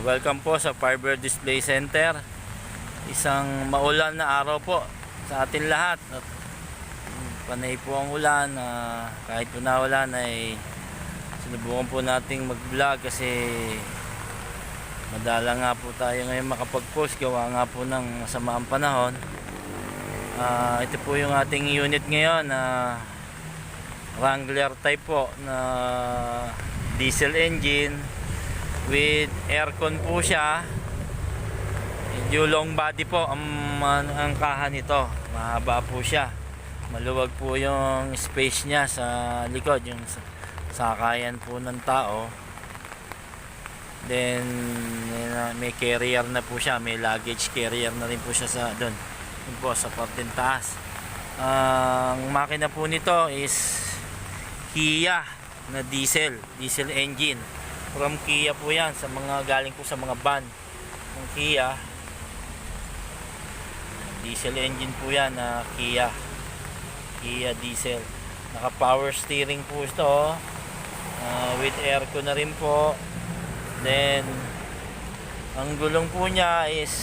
Welcome po sa Fiber Display Center. Isang maulan na araw po sa atin lahat. At panay po ang ulan. Kahit po na ulan ay sinubukan po nating mag-vlog kasi madala nga po tayo ngayon makapag-post gawa nga po ng masamaang panahon. Ito po yung ating unit ngayon na Wrangler type po na diesel engine with aircon po siya. Medyo long body po ang kahan nito, mahaba po siya, maluwag po yung space niya sa likod, yung sakayan po ng tao. Then may carrier na po siya, may luggage carrier na rin po siya sa doon po sa parteng taas. Ang makina po nito is Kia na diesel engine from Kia po yan, sa mga galing po sa mga van ng Kia. Diesel engine po yan na Kia diesel. Naka power steering po ito, with aircon na rin po. Then ang gulong po niya is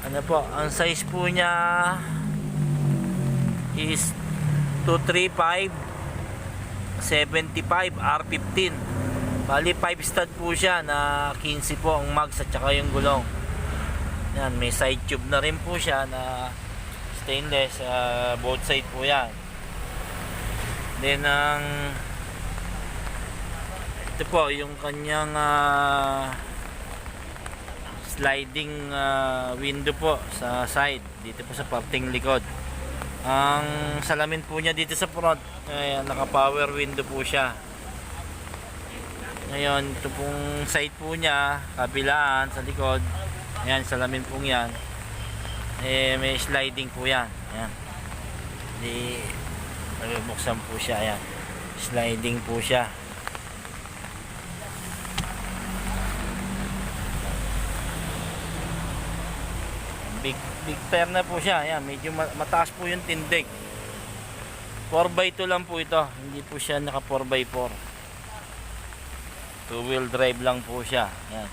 ano po, ang size po niya is 235 75 R15. Bali 5 stud po siya na 15 po ang mags at saka yung gulong. Yan, may side tube na rin po siya na stainless, both side po yan. Then ito po yung kanyang sliding window po sa side, dito po sa parteng likod. Ang salamin po niya dito sa front, naka power window po siya. Ngayon, ito pong side po niya, kabilaan sa likod, ayan, salamin po yan, may sliding po yan. Ayan, di buksan po siya, ayan, sliding po siya. Big tire na po siya. Ayan, medyo mataas po yung tindig. 4x2 lang po ito, hindi po siya naka 4x4. 2-wheel drive lang po siya. Ayan,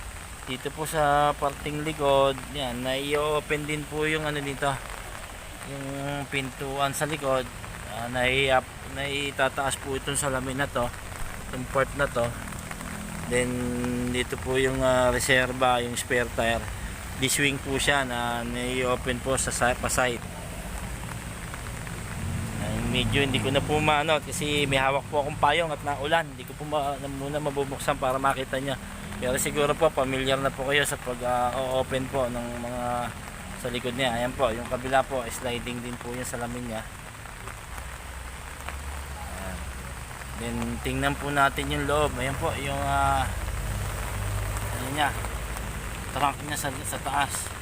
dito po sa parting likod, yan, nai-open din po yung ano dito, yung pintuan sa likod. Naitataas po itong salamin na to, itong part na to. Then dito po yung reserva, yung spare tire. Diswing po siya na nai-open po sa side. Medyo hindi ko na po maano kasi may hawak po akong payong at naulan. Hindi ko po muna mabubuksan para makita niya. Pero siguro po familiar na po kayo sa pag-open po ng mga sa likod niya. Ayan po, yung kabila po sliding din po yung salamin niya. Ayan. Then tingnan po natin yung loob. Ayan po yung ano niya, trunk niya sa taas,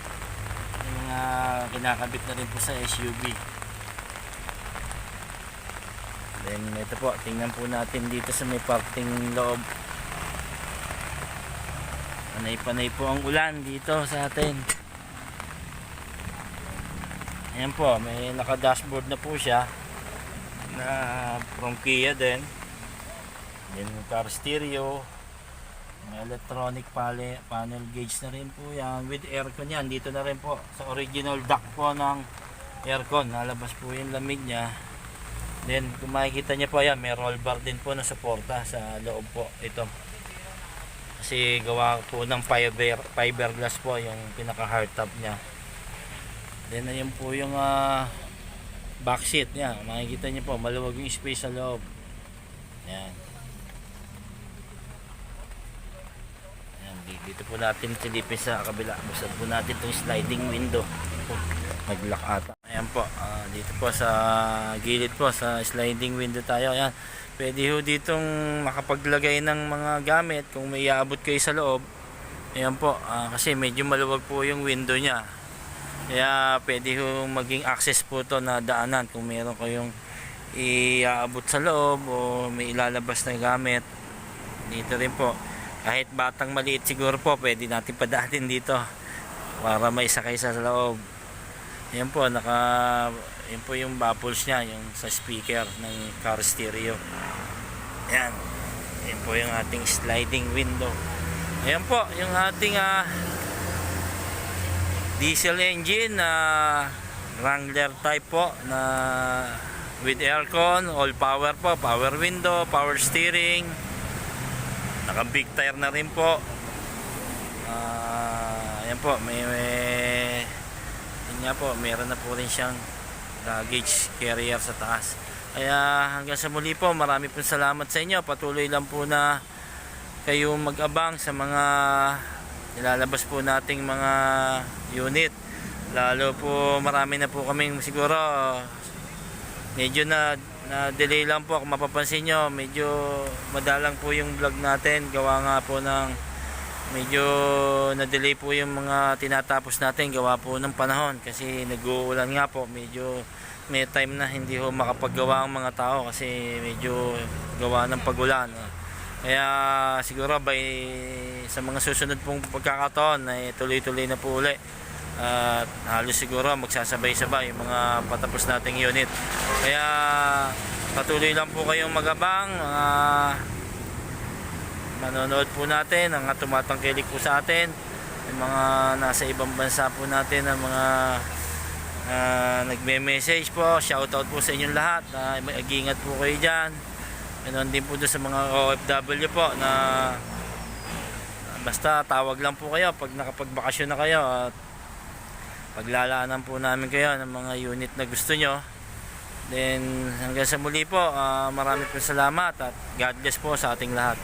yung kinakabit na rin po sa SUV. Then ito po, tingnan po natin dito sa may parting loob. Panay-panay po ang ulan dito sa atin. Ayan po, may naka-dashboard na po siya na from Kia din. Then car stereo, may electronic panel gauge na rin po yan with aircon yan. Dito na rin po sa original duct po ng aircon, nalabas po yung lamig niya. Then kung makikita niyo po yan, may roll bar din po na suporta sa loob po ito, kasi gawa po ng fiberglass po yung pinaka hardtop niya. Then ayun po yung back seat niya, makikita niyo po maluwag yung space sa loob. Yan. Dito po natin silipin sa kabila. Buksan po natin itong sliding window. Nag-lock ata. Ayan po, dito po sa gilid po sa sliding window tayo. Ayan, pwede ho ditong makapaglagay ng mga gamit kung may iaabot kayo sa loob. Ayan po, kasi medyo maluwag po yung window nya, kaya pwede ho maging access po to na daanan kung meron kayong iaabot sa loob o may ilalabas na gamit. Dito rin po, kahit batang maliit siguro po, pwede natin padaanin dito para may sakay sa loob. Yan po, yan po yung baffles niya, yung sa speaker ng car stereo. Yan po yung ating sliding window. Ayan po, yung ating diesel engine na Wrangler type po na with aircon, all power po, power window, power steering, naka big tire na rin po. Ayan po, yun nga po, meron na po rin siyang luggage carrier sa taas. Kaya hanggang sa muli po, marami pong salamat sa inyo. Patuloy lang po na kayo mag-abang sa mga nilalabas po nating mga unit. Lalo po marami na po kaming siguro medyo na delay lang po, kung mapapansin nyo medyo madalang po yung vlog natin, gawa nga po ng medyo na delay po yung mga tinatapos natin, gawa po ng panahon kasi nag-uulan nga po, medyo may time na hindi ho makapaggawa ang mga tao kasi medyo gawa ng pagulan. Kaya siguro sa mga susunod pong pagkakataon ay tuloy-tuloy na po uli. At halos siguro magsasabay-sabay yung mga patapos nating unit. Kaya patuloy lang po kayong magabang. Manonood po natin, ang tumatangkilik po sa atin, yung mga nasa ibang bansa po natin, ang mga nagme-message po. Shoutout po sa inyong lahat. Mag-ingat po kayo dyan. Ganoon din po doon sa mga OFW po na basta tawag lang po kayo pag nakapagbakasyon na kayo at paglalaanan po namin kayo ng mga unit na gusto nyo. Then hanggang sa muli po, marami po salamat at God bless po sa ating lahat.